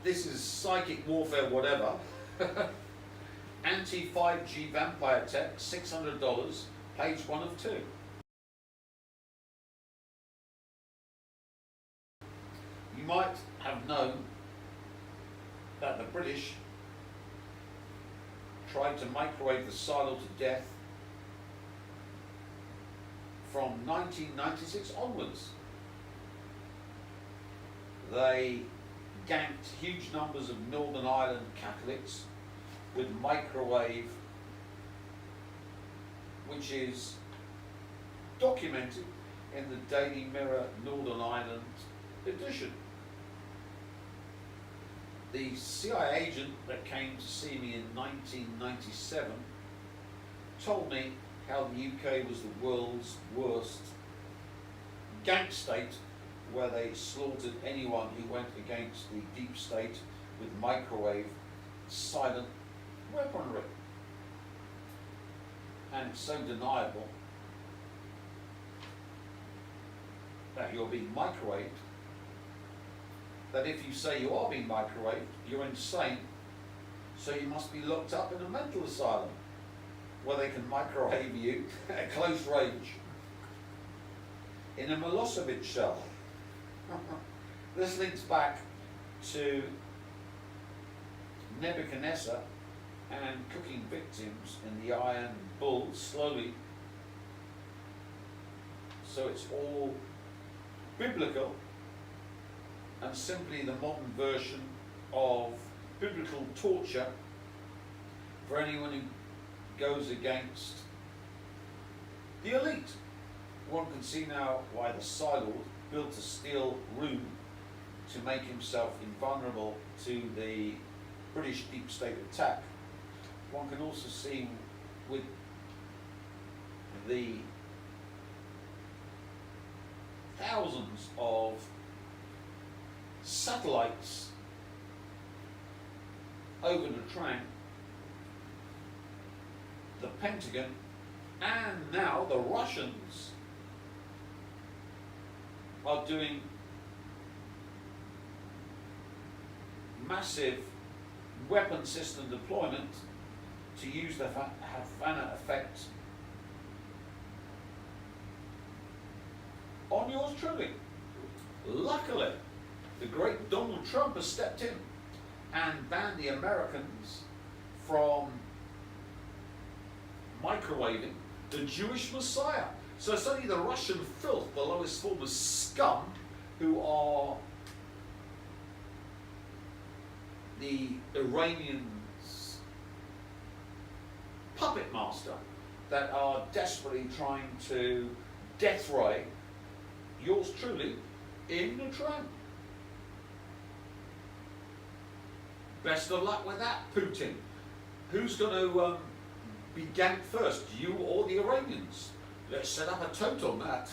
this is psychic warfare, whatever. Anti-5G vampire tech, $600, page 1 of 2. You might have known that the British tried to microwave the silo to death from 1996 onwards. They ganked huge numbers of Northern Ireland Catholics with microwave, which is documented in the Daily Mirror Northern Ireland edition. The CIA agent that came to see me in 1997 told me how the UK was the world's worst gank state, where they slaughtered anyone who went against the deep state with microwave silent weaponry. And it's so deniable that you're being microwaved that if you say you are being microwaved, you're insane, so you must be locked up in a mental asylum where they can microwave you at close range in a Milosevic shell. This links back to Nebuchadnezzar and cooking victims in the Iron Bull slowly. So it's all biblical and simply the modern version of biblical torture for anyone who goes against the elite. One can see now why the Psylord built a steel room to make himself invulnerable to the British deep state attack. One can also see with the thousands of satellites over the Trent, the Pentagon, and now the Russians are doing massive weapon system deployment to use the Havana effect on yours truly. Luckily, the great Donald Trump has stepped in and banned the Americans from microwaving the Jewish Messiah. So it's only the Russian filth, the lowest form of scum, who are the Iranians' puppet master, that are desperately trying to death ray yours truly in the tram. Best of luck with that, Putin. Who's going to be ganked first, you or the Iranians? Let's set up a total on that.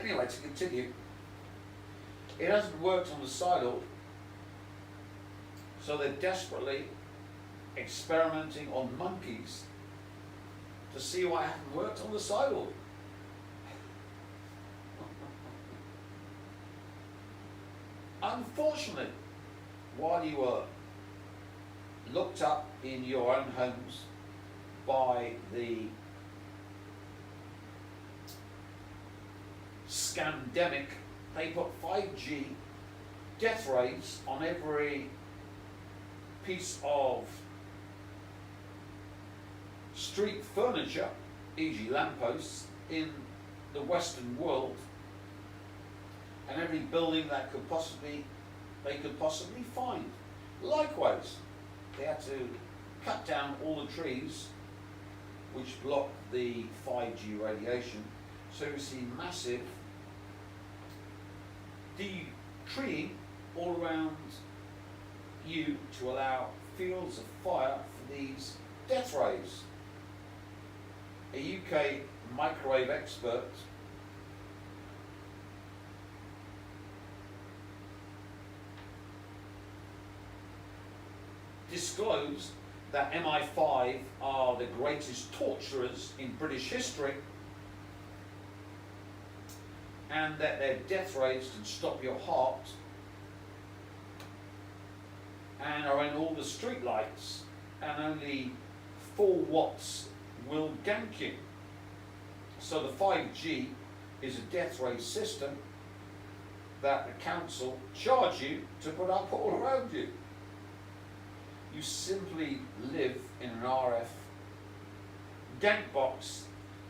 Anyway, to continue, it hasn't worked on the Psylord, so they're desperately experimenting on monkeys to see why it hasn't worked on the Psylord. Unfortunately, while you were looked up in your own homes by the scandemic, they put 5G death rays on every piece of street furniture, e.g. lampposts, in the Western world, and every building that they could possibly find. Likewise, they had to cut down all the trees which block the 5G radiation. So you see massive treeing all around you to allow fields of fire for these death rays. A UK microwave expert disclosed that MI5 are the greatest torturers in British history, and that their death rays can stop your heart and are in all the street lights, and only 4 watts will gank you. So the 5G is a death ray system that the council charge you to put up all around you. You simply live in an RF gank box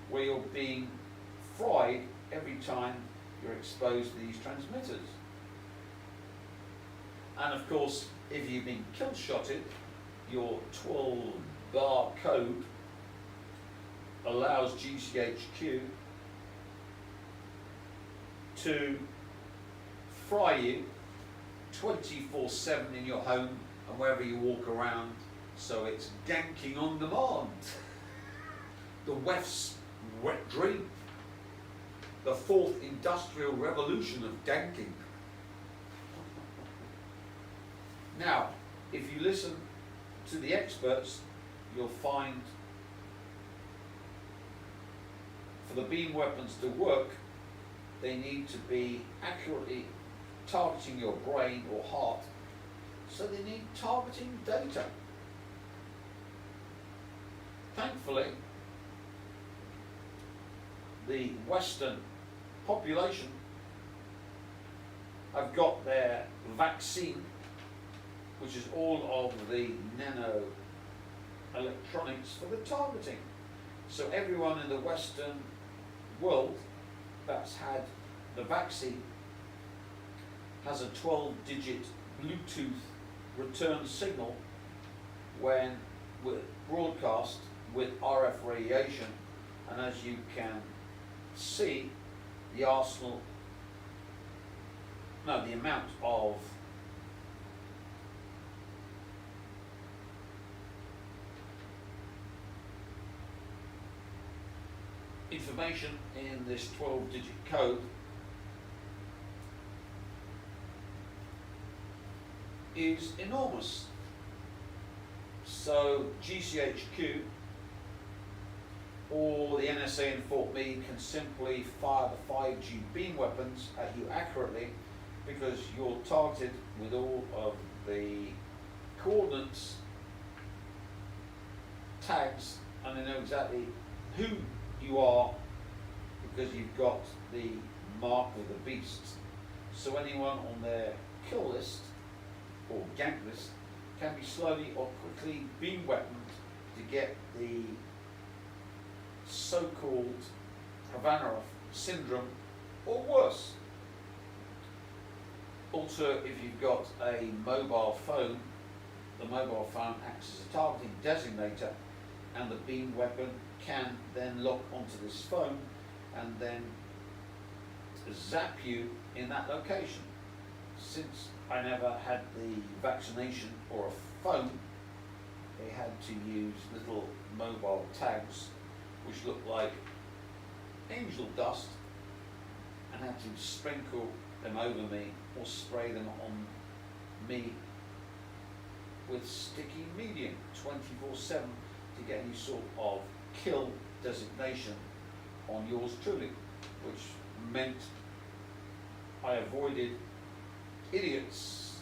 where you're being fried every time you're exposed to these transmitters. And of course, if you've been kill-shotted, your 12-bar code allows GCHQ to fry you 24/7 in your home and wherever you walk around, so it's ganking on demand. The WEF's wet dream, the 4th industrial revolution of ganking. Now, if you listen to the experts, you'll find for the beam weapons to work, they need to be accurately targeting your brain or heart, so they need targeting data. Thankfully, the Western population have got their vaccine, which is all of the nano electronics for the targeting. So everyone in the Western world that's had the vaccine has a 12-digit Bluetooth return signal when we're broadcast with RF radiation, and as you can see, the amount of information in this 12-digit code is enormous. So GCHQ or the NSA in Fort Meade can simply fire the 5G beam weapons at you accurately, because you're targeted with all of the coordinates, tags, and they know exactly who you are because you've got the mark of the beast. So anyone on their kill list or gank list can be slowly or quickly beam weaponed to get the so-called Havanna syndrome or worse. Also, if you've got a mobile phone, the mobile phone acts as a targeting designator, and the beam weapon can then lock onto this phone and then zap you in that location. Since I never had the vaccination or a phone, they had to use little mobile tags which looked like angel dust, and had to sprinkle them over me or spray them on me with sticky medium 24/7 to get any sort of kill designation on yours truly, which meant I avoided idiots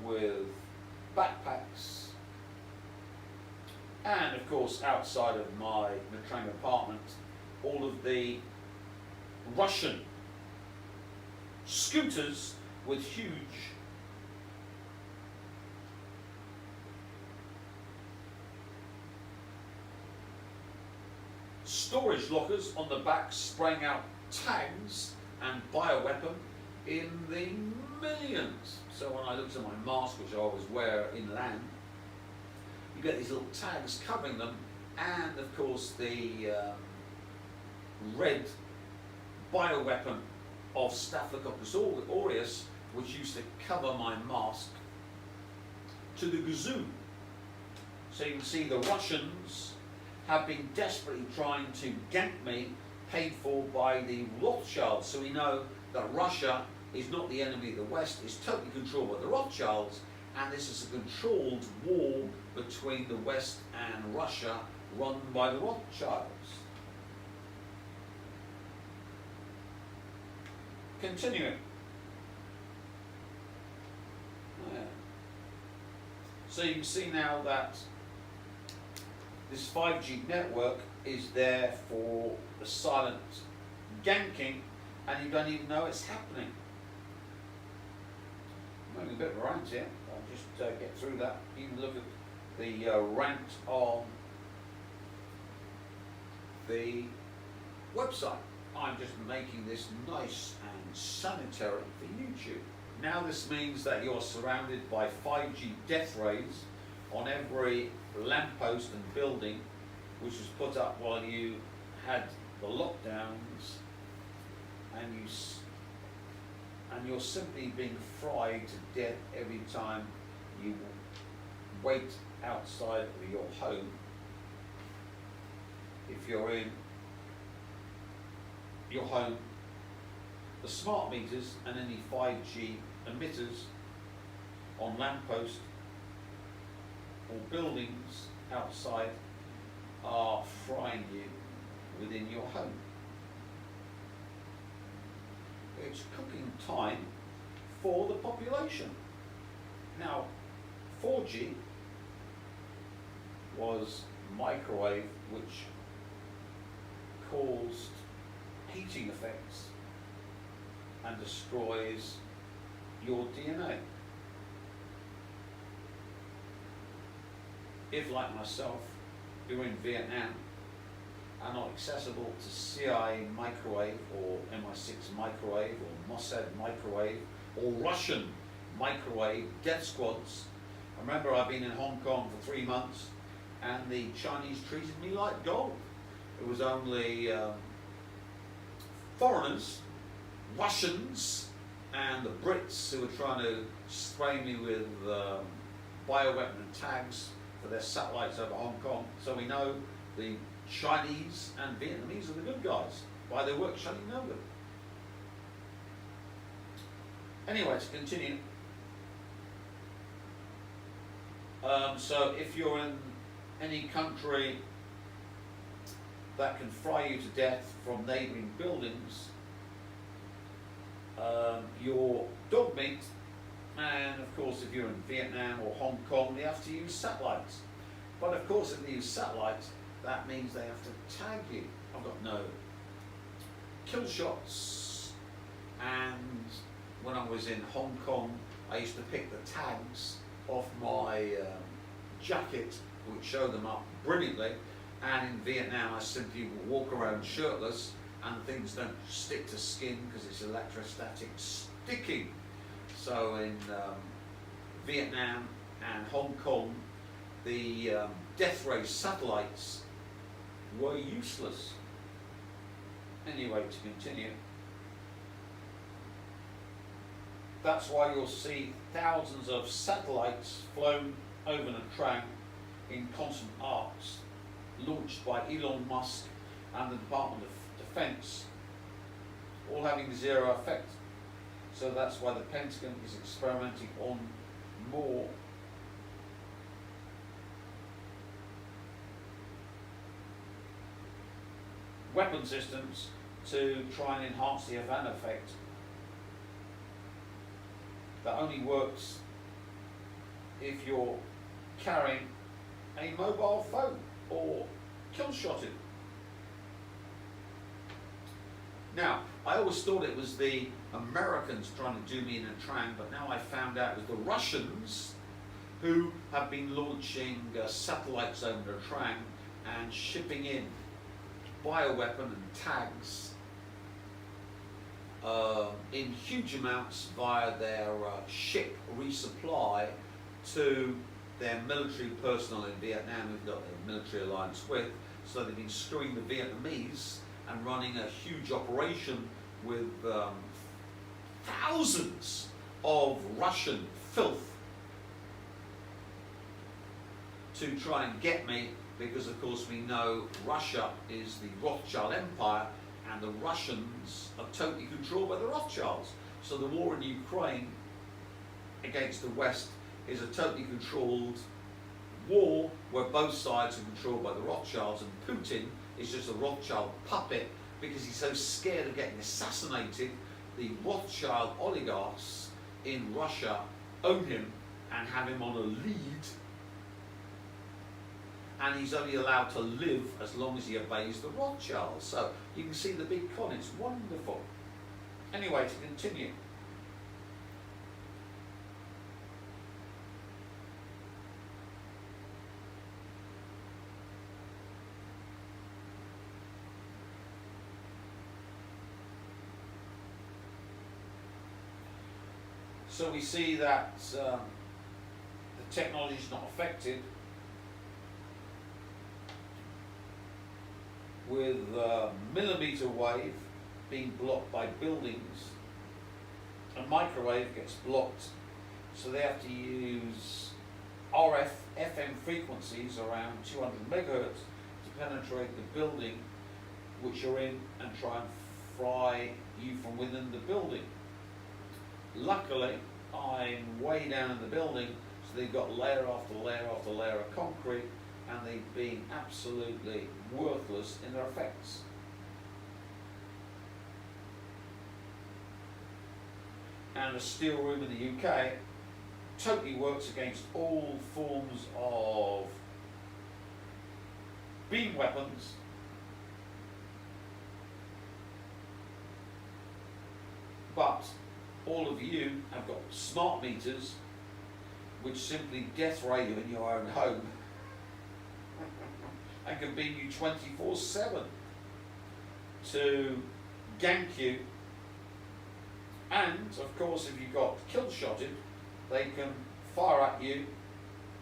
with backpacks. And of course, outside of my Matrang apartment, all of the Russian scooters with huge storage lockers on the back, spraying out tags and bioweapon in the millions. So when I looked at my mask, which I always wear inland, you get these little tags covering them, and of course the red bioweapon of Staphylococcus aureus, which used to cover my mask to the gazoon. So you can see the Russians have been desperately trying to gank me, paid for by the Rothschilds. So we know that Russia is not the enemy of the West, it's totally controlled by the Rothschilds, and this is a controlled war between the West and Russia run by the Rothschilds. Continuing. So you can see now that this 5G network is there for the silent ganking, and you don't even know it's happening. I'm going a bit of a rant here. I'll just get through that. You can look at the rant on the website. I'm just making this nice and sanitary for YouTube. Now this means that you're surrounded by 5G death rays on every lamppost and building which was put up while you had the lockdowns, and you're simply being fried to death every time you wait outside of your home. If you're in your home, the smart meters and any 5G emitters on lampposts or buildings outside are frying you within your home. It's cooking time for the population. Now, 4G was microwave, which caused heating effects and destroys your DNA. If, like myself, you're in Vietnam and not accessible to CIA microwave or MI6 microwave or Mossad microwave or Russian microwave death squads. I remember I've been in Hong Kong for 3 months and the Chinese treated me like gold. It was only foreigners, Russians and the Brits who were trying to spray me with bioweapon tags for their satellites over Hong Kong. So we know the Chinese and Vietnamese are the good guys. By their work shall you know them. Anyway, to continue. So if you're in any country that can fry you to death from neighbouring buildings, your dog meat, and of course if you're in Vietnam or Hong Kong, they have to use satellites. But of course if they use satellites, that means they have to tag you. I've got no kill shots, and when I was in Hong Kong, I used to pick the tags off my jacket, which show them up brilliantly, and in Vietnam I simply walk around shirtless and things don't stick to skin because it's electrostatic sticking. So in Vietnam and Hong Kong, the death ray satellites were useless. Anyway, to continue, that's why you'll see thousands of satellites flown over Nha Trang in constant arcs, launched by Elon Musk and the Department of Defense, all having zero effect. So that's why the Pentagon is experimenting on more weapon systems to try and enhance the Havana effect. That only works if you're carrying a mobile phone or kill-shotted. Now, I always thought it was the Americans trying to do me in a Trang, but now I found out it was the Russians who have been launching satellites over the Trang and shipping in bioweapon and tags in huge amounts via their ship resupply to their military personnel in Vietnam who've got a military alliance with. So they've been screwing the Vietnamese and running a huge operation with thousands of Russian filth to try and get me, because of course we know Russia is the Rothschild Empire and the Russians are totally controlled by the Rothschilds. So the war in Ukraine against the West is a totally controlled war where both sides are controlled by the Rothschilds, and Putin is just a Rothschild puppet because he's so scared of getting assassinated. The Rothschild oligarchs in Russia own him and have him on a lead and he's only allowed to live as long as he obeys the Rothschilds. So you can see the big con, it's wonderful. Anyway, to continue. So we see that the technology is not affected with millimeter wave being blocked by buildings. A microwave gets blocked, so they have to use RF, FM frequencies around 200 megahertz to penetrate the building which you're in and try and fry you from within the building. Luckily, I'm way down in the building, so they've got layer after layer after layer of concrete, and they've been absolutely worthless in their effects. And a steel room in the UK totally works against all forms of beam weapons, but all of you have got smart meters which simply death ray you in your own home and can beam you 24/7 to gank you. And of course, if you got kill shotted, they can fire at you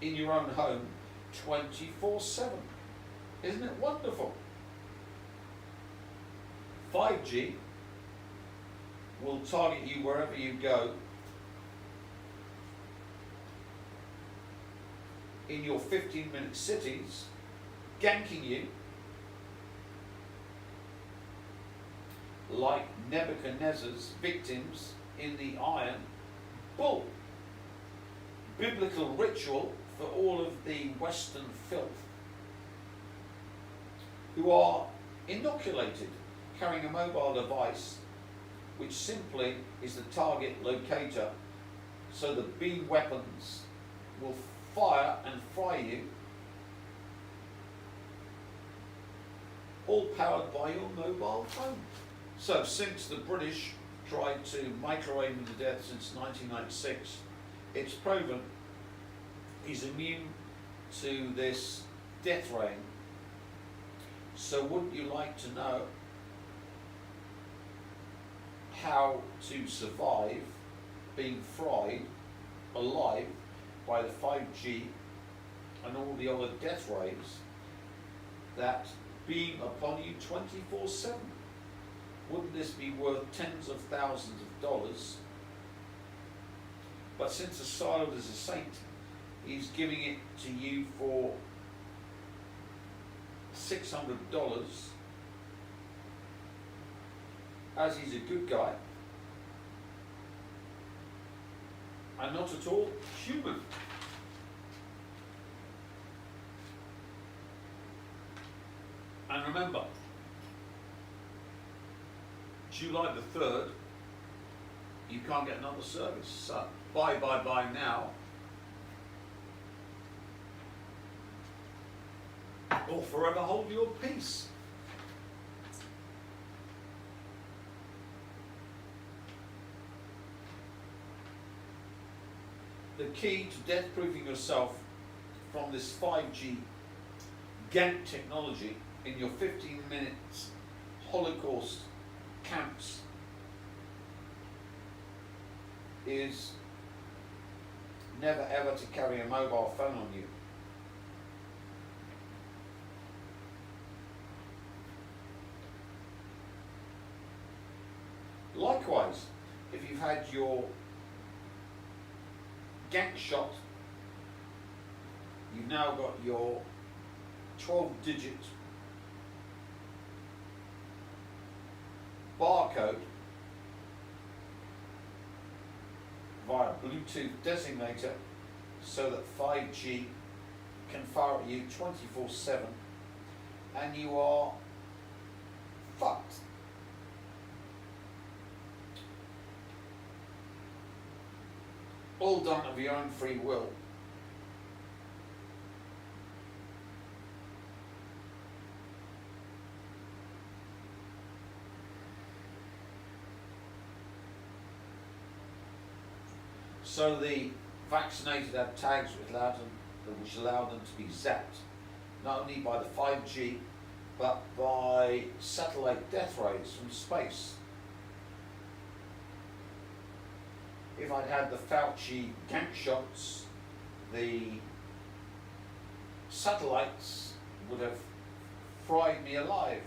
in your own home 24/7. Isn't it wonderful? 5G will target you wherever you go in your 15-minute cities, ganking you like Nebuchadnezzar's victims in the Iron Bull. Biblical ritual for all of the Western filth who are inoculated, carrying a mobile device which simply is the target locator, so the beam weapons will fire and fry you, all powered by your mobile phone. So since the British tried to microwave him to death since 1996, it's proven he's immune to this death ray. So wouldn't you like to know how to survive being fried alive by the 5G and all the other death rays that beam upon you 24/7? Wouldn't this be worth tens of thousands of dollars? But since Asylum is a saint, he's giving it to you for $600, as he's a good guy and not at all human. And remember, July the 3rd, you can't get another service. So buy now, or forever hold your peace. The key to death-proofing yourself from this 5G gank technology in your 15 minutes Holocaust camps is never ever to carry a mobile phone on you. Likewise, if you've had your gank shot, you've now got your 12-digit barcode via Bluetooth designator, so that 5G can fire at you 24/7, and you are fucked. All done of your own free will. So the vaccinated have tags which allow them to be zapped, not only by the 5G, but by satellite death rays from space. If I'd had the Fauci gank shots, the satellites would have fried me alive.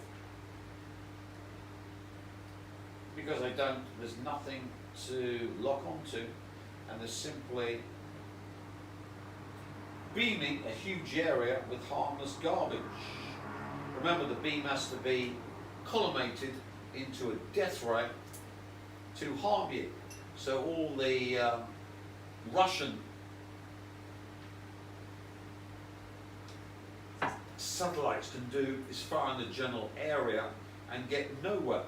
Because there's nothing to lock onto, and they're simply beaming a huge area with harmless garbage. Remember, the beam has to be collimated into a death ray to harm you. So all the Russian satellites can do is fire in the general area and get nowhere.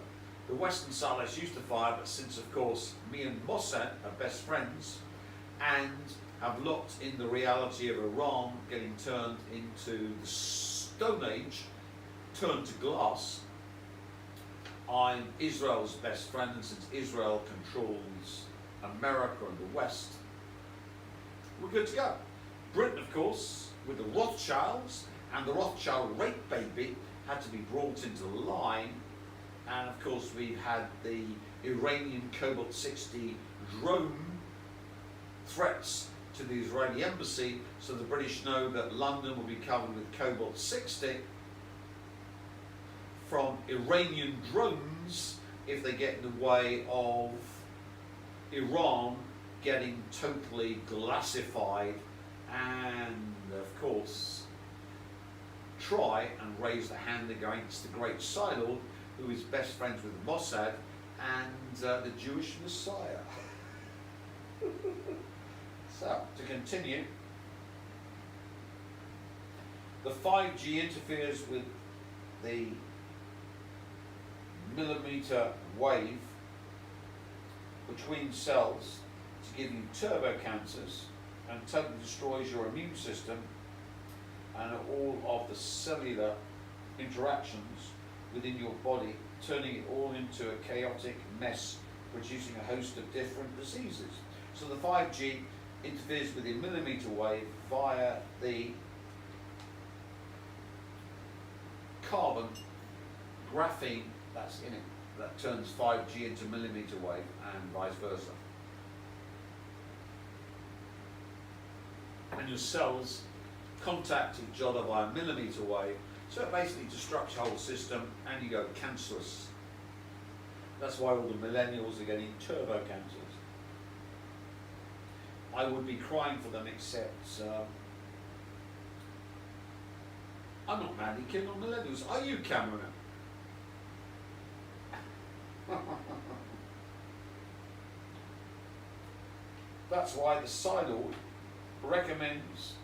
The Western satellites used to fire, but since, of course, me and Mossad are best friends and have looked in the reality of Iran getting turned into the Stone Age, turned to glass, I'm Israel's best friend, and since Israel controls America and the West, we're good to go. Britain, of course, with the Rothschilds, and the Rothschild rape baby had to be brought into line. And of course, we've had the Iranian Cobalt 60 drone threats to the Israeli embassy, so the British know that London will be covered with Cobalt 60 from Iranian drones if they get in the way of Iran getting totally glassified and, of course, try and raise the hand against the great Sidled, who is best friends with Mossad and the Jewish Messiah. So, to continue, the 5G interferes with the millimeter wave between cells to give you turbo cancers and totally destroys your immune system and all of the cellular interactions within your body, turning it all into a chaotic mess, producing a host of different diseases. So the 5G interferes with the millimeter wave via the carbon graphene that's in it, that turns 5G into millimeter wave and vice versa. And your cells contact each other via millimeter wave, so it basically disrupts your whole system and you go cancerous. That's why all the millennials are getting turbo cancers. I would be crying for them, except I'm not madly keen on millennials. Are you, Cameron? That's why the Sidled recommends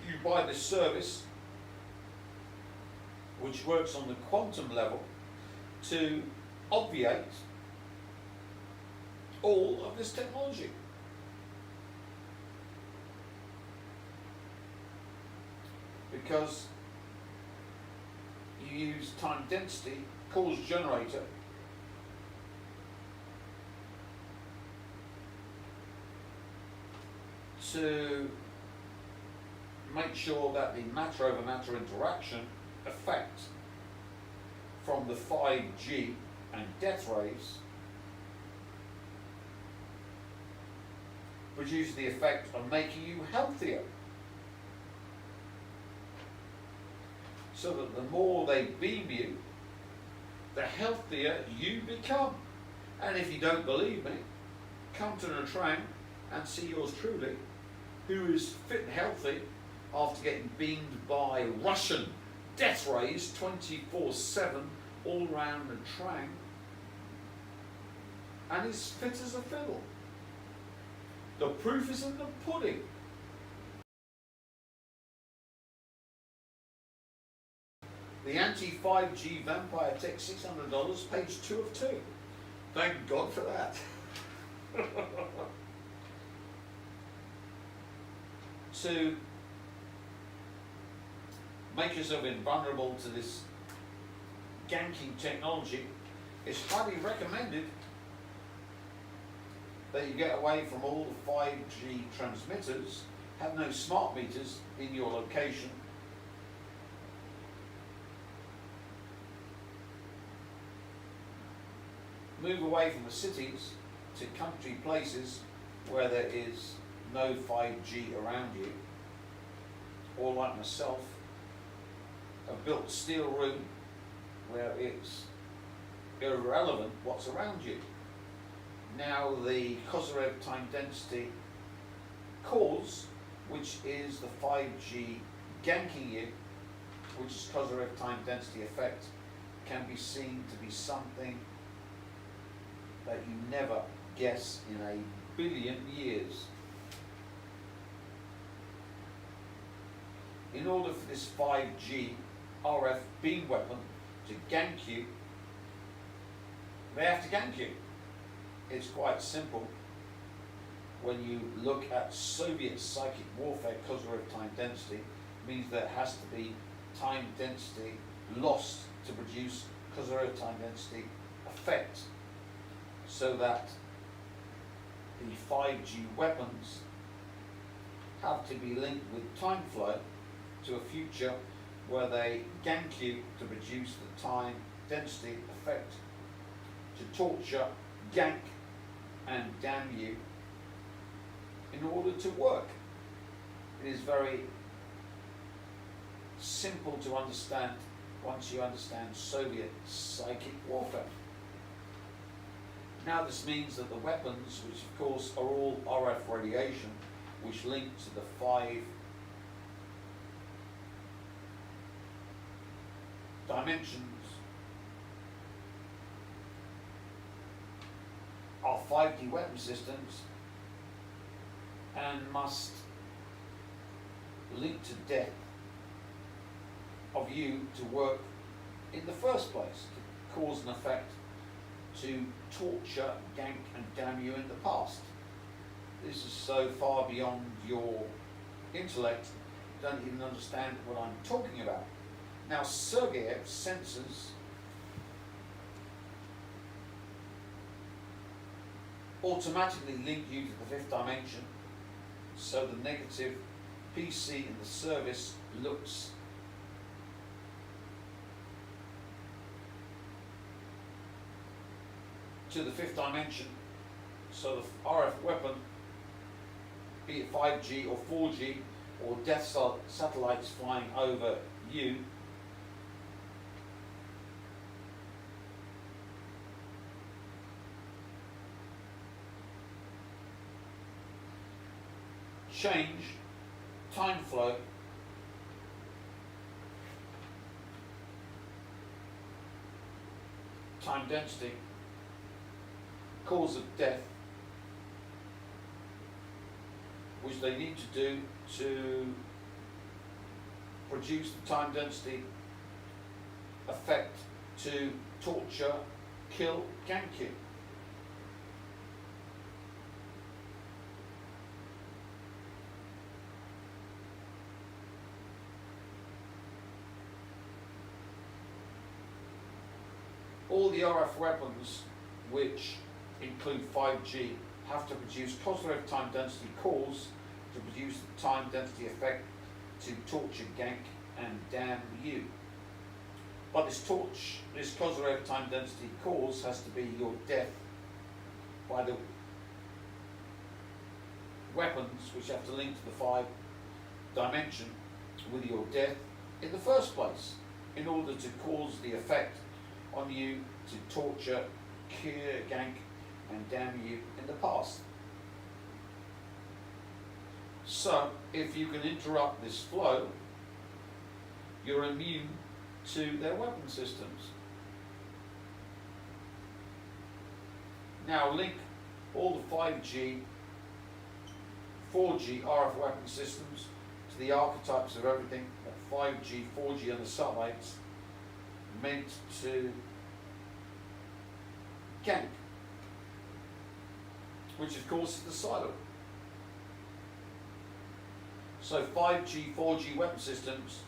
you buy this service, which works on the quantum level, to obviate all of this technology. Because you use time density, cause generator, to make sure that the matter over matter interaction effect from the 5G and death rays produce the effect of making you healthier. So that the more they beam you, the healthier you become. And if you don't believe me, come to Natran and see yours truly, who is fit and healthy after getting beamed by Russian death rays 24/7 all around Natran, and is fit as a fiddle. The proof is in the pudding. The anti-5G Vampire Tech $600, page 2 of 2. Thank God for that. To make yourself invulnerable to this ganking technology, it's highly recommended that you get away from all the 5G transmitters, have no smart meters in your location, move away from the cities to country places where there is no 5G around you, or like myself, have built a steel room where it's irrelevant what's around you. Now the Kozyrev time density cause, which is the 5G ganking you, which is Kozyrev time density effect, can be seen to be something that you never guess in a billion years. In order for this 5G RF beam weapon to gank you, they have to gank you. It's quite simple. When you look at Soviet psychic warfare, Kozyrev time density means there has to be time density lost to produce Kozyrev time density effect, so that the 5G weapons have to be linked with time flow to a future where they gank you to produce the time density effect, to torture, gank and damn you in order to work. It is very simple to understand once you understand Soviet psychic warfare. Now this means that the weapons, which of course are all RF radiation, which link to the 5 dimensions, are 5D weapon systems and must link to death of you to work in the first place, to cause and effect, to torture, gank and damn you in the past. This is so far beyond your intellect, you don't even understand what I'm talking about. Now Sergeyev sensors automatically link you to the 5th dimension, so the negative PC in the service looks to the 5th dimension, so the RF weapon, be it 5G or 4G or death satellites flying over you, change time flow time density, cause of death, which they need to do to produce the time density effect to torture, kill, gank you. All the RF weapons, which include 5G, have to produce Kozyrev time density cores to produce the time density effect to torture, gank and damn you. But this Kozyrev time density cause has to be your death by the weapons, which have to link to the 5 dimension with your death in the first place, in order to cause the effect on you to torture, kill, gank and damn you in the past. So if you can interrupt this flow, you're immune to their weapon systems. Now link all the 5G, 4G RF weapon systems to the archetypes of everything that 5G, 4G and the satellites meant to gank, which of course is the silo. So 5G, 4G weapon systems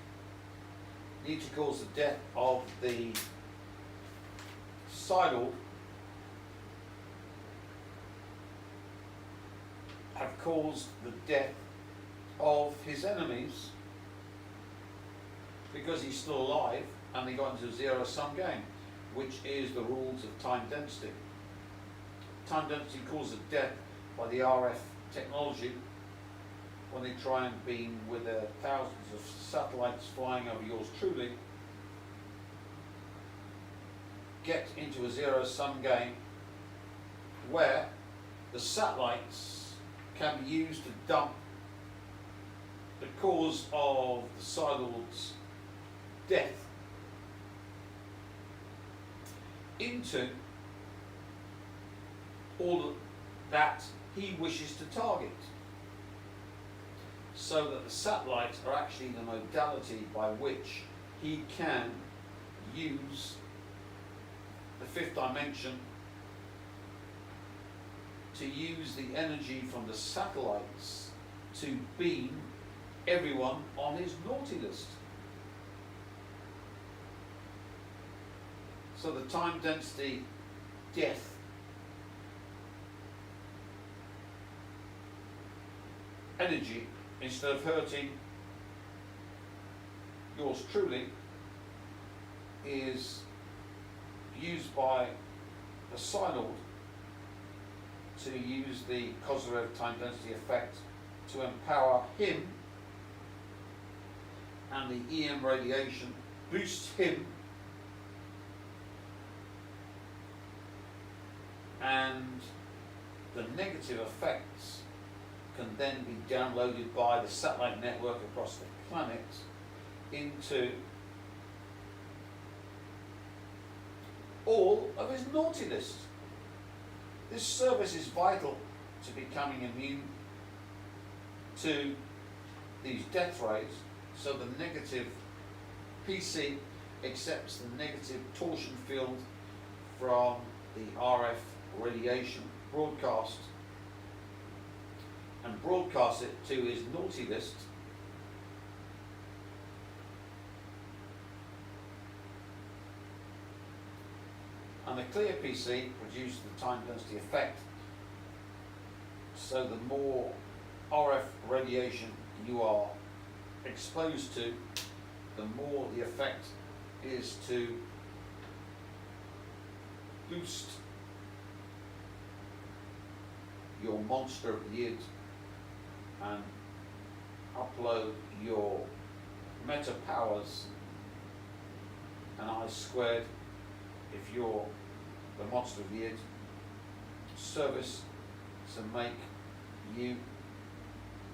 need to cause the death of the silo caused the death of his enemies because he's still alive and they got into a zero-sum game, which is the rules of time density. Time density causes death by the RF technology when they try and beam with their thousands of satellites flying over yours truly, get into a zero-sum game where the satellites can be used to dump the cause of the Psi-Lord's death into all that he wishes to target, so that the satellites are actually the modality by which he can use the fifth dimension to use the energy from the satellites to beam everyone on his naughty list. So the time density death energy, instead of hurting yours truly, is used by the Psi-Lord to use the Kozyrev time density effect to empower him, and the EM radiation boosts him, and the negative effects can then be downloaded by the satellite network across the planet into all of his naughty list. This service is vital to becoming immune to these death rays, so the negative PC accepts the negative torsion field from the RF radiation broadcast and broadcasts it to his naughty list, and the clear PC produces the time density effect, so the more RF radiation you are exposed to, the more the effect is to boost your monster of the id and upload your meta powers and I squared if you're the monster of the id service to make you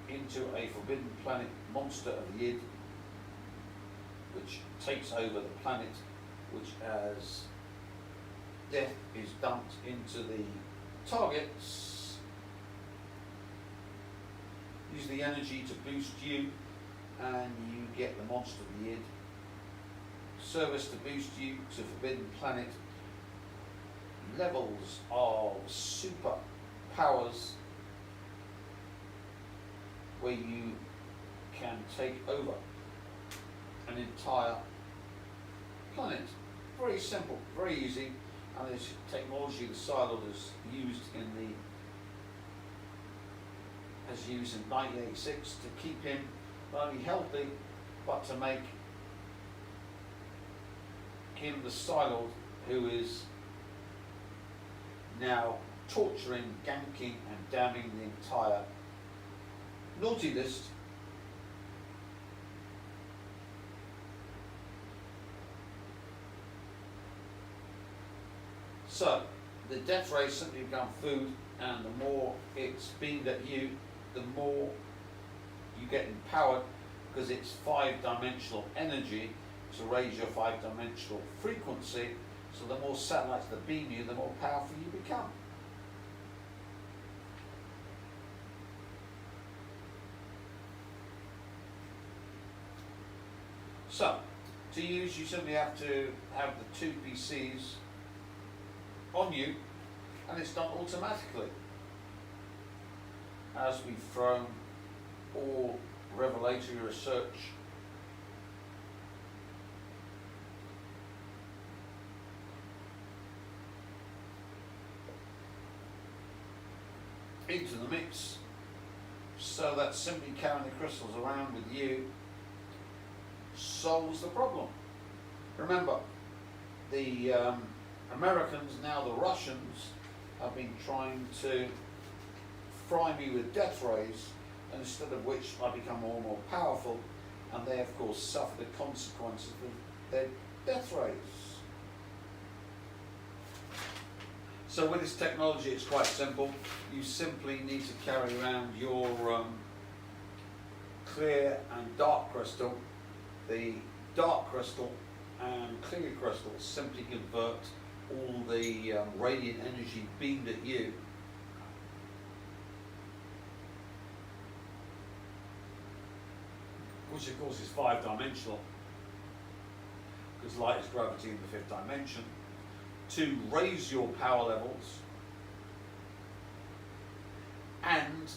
into a forbidden planet monster of the id, which takes over the planet, which as death is dumped into the targets, use the energy to boost you, and you get the monster of the id service to boost you to forbidden planet levels of super powers where you can take over an entire planet. Very simple, very easy, and this technology the Psi-Lord has used in 1986 to keep him not only healthy, but to make him the Psi-Lord who is now torturing, ganking and damning the entire naughty list. So the death rays simply become food, and the more it's beamed at you, the more you get empowered, because it's 5-dimensional energy to raise your 5-dimensional frequency. So the more satellites that beam you, the more powerful you become. So, to use, you simply have to have the 2 PCs on you, and it's done automatically, as we've thrown all revelatory research into the mix so that simply carrying the crystals around with you solves the problem. Remember, the Americans, now the Russians, have been trying to fry me with death rays, instead of which I become more and more powerful, and they of course suffer the consequences of their death rays. So with this technology it's quite simple. You simply need to carry around your clear and dark crystal. The dark crystal and clear crystal simply convert all the radiant energy beamed at you which of course is 5-dimensional, because light is gravity in the 5th dimension, to raise your power levels, and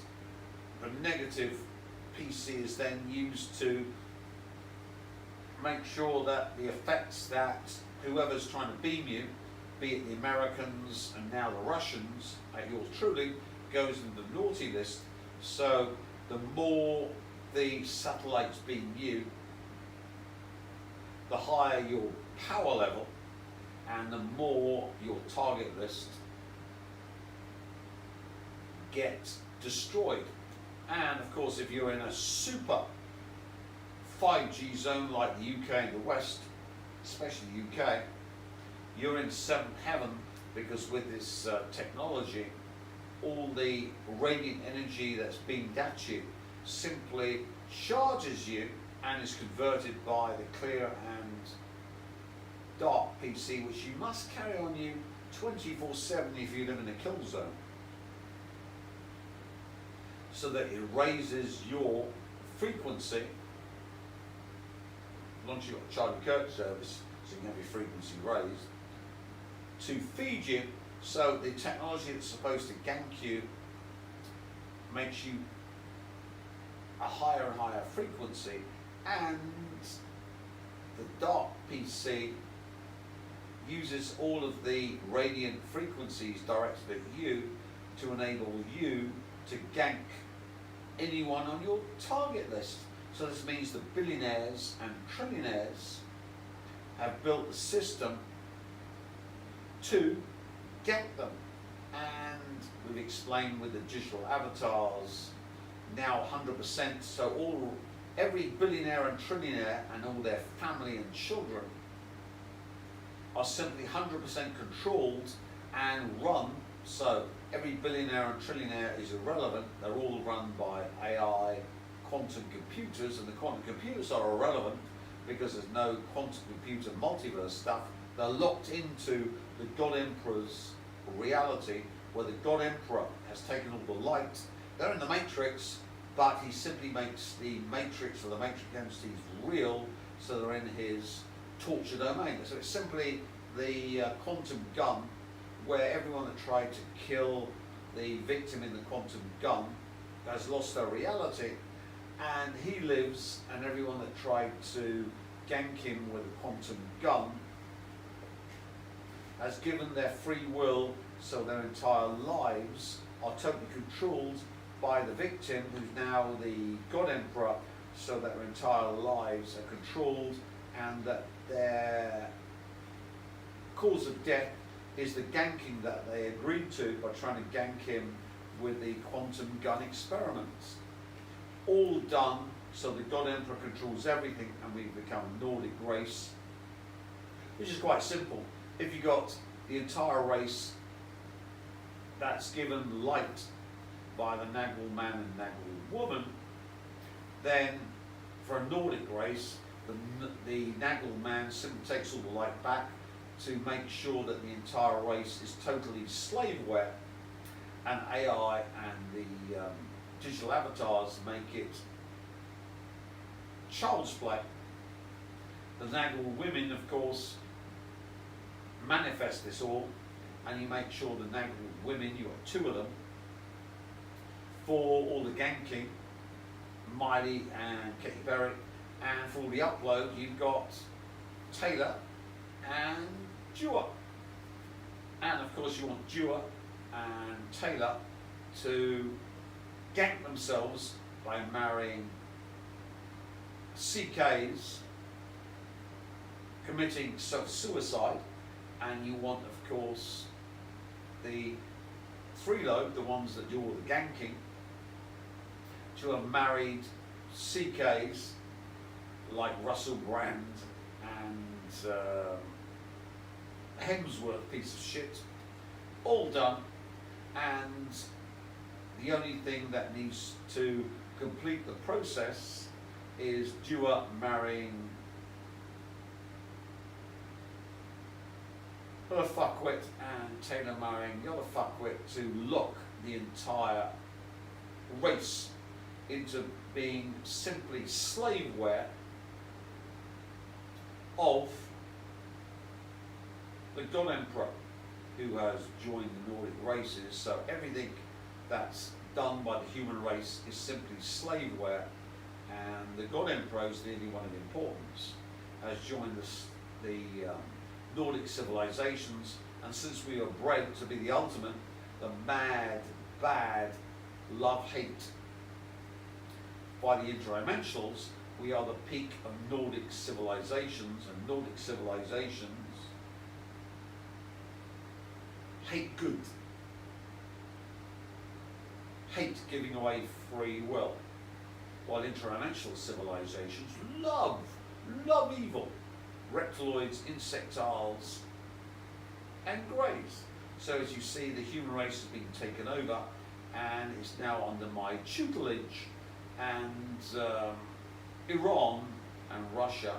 the negative PC is then used to make sure that the effects that whoever's trying to beam you, be it the Americans and now the Russians, at yours truly, goes in the naughty list. So the more the satellites beam you, the higher your power level and the more your target list gets destroyed. And of course, if you're in a super 5G zone like the UK and the West, especially the UK, you're in 7th heaven, because with this technology, all the radiant energy that's beamed at you simply charges you and is converted by the clear and dark PC, which you must carry on you 24/7 if you live in a kill zone, so that it raises your frequency. Once you've got a Charlie Kirk service, so you can have your frequency raised, to feed you, so the technology that's supposed to gank you makes you a higher and higher frequency, and the dark PC uses all of the radiant frequencies directed at you to enable you to gank anyone on your target list. So this means the billionaires and trillionaires have built the system to gank them, and we've explained with the digital avatars now 100%, so every billionaire and trillionaire and all their family and children are simply 100% controlled and run. So every billionaire and trillionaire is irrelevant. They're all run by AI quantum computers, and the quantum computers are irrelevant because there's no quantum computer multiverse stuff. They're locked into the God Emperor's reality, where the God Emperor has taken all the light. They're in the Matrix, but he simply makes the Matrix or the Matrix entities real, so they're in his torture domain. So it's simply the quantum gun, where everyone that tried to kill the victim in the quantum gun has lost their reality, and he lives, and everyone that tried to gank him with a quantum gun has given their free will, so their entire lives are totally controlled by the victim, who's now the God Emperor, so that their entire lives are controlled, and that their cause of death is the ganking that they agreed to by trying to gank him with the quantum gun experiments. All done so the God Emperor controls everything, and we become a Nordic race, which is quite simple. If you got the entire race that's given light by the Nagel man and Nagel woman, then for a Nordic race, the Nagel man simply takes all the light back to make sure that the entire race is totally slaveware, and AI and the digital avatars make it child's play. The Nagel women, of course, manifest this all, and you make sure the Nagel women, you've got 2 of them, for all the ganking, Miley and Katy Perry, and for all the upload, you've got Taylor and Dua. And of course you want Dua and Taylor to gank themselves by marrying CKs, committing self-suicide, and you want, of course, the freeload, the ones that do all the ganking, to have married CKs like Russell Brand and Hemsworth, piece of shit, all done, and the only thing that needs to complete the process is Dua marrying her fuckwit and Taylor marrying the other fuckwit to lock the entire race into being simply slaveware of the God Emperor, who has joined the Nordic races. So everything that's done by the human race is simply slaveware, and the God Emperor is the only one of importance, has joined the Nordic civilizations, and since we are bred to be the ultimate, the mad, bad love-hate by the interdimensionals, we are the peak of Nordic civilizations, and Nordic civilizations hate good, hate giving away free will, while interdimensional civilizations love evil, reptiloids, insectiles, and greys. So as you see, the human race has been taken over, and it's now under my tutelage, and Iran and Russia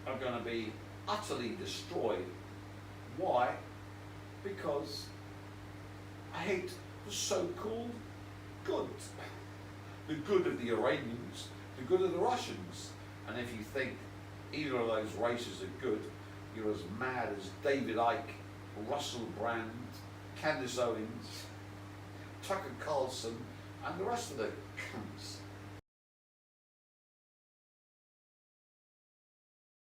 are going to be utterly destroyed. Why? Because I hate the so-called good. The good of the Iranians, the good of the Russians. And if you think either of those races are good, you're as mad as David Icke, Russell Brand, Candace Owens, Tucker Carlson, and the rest of the cunts.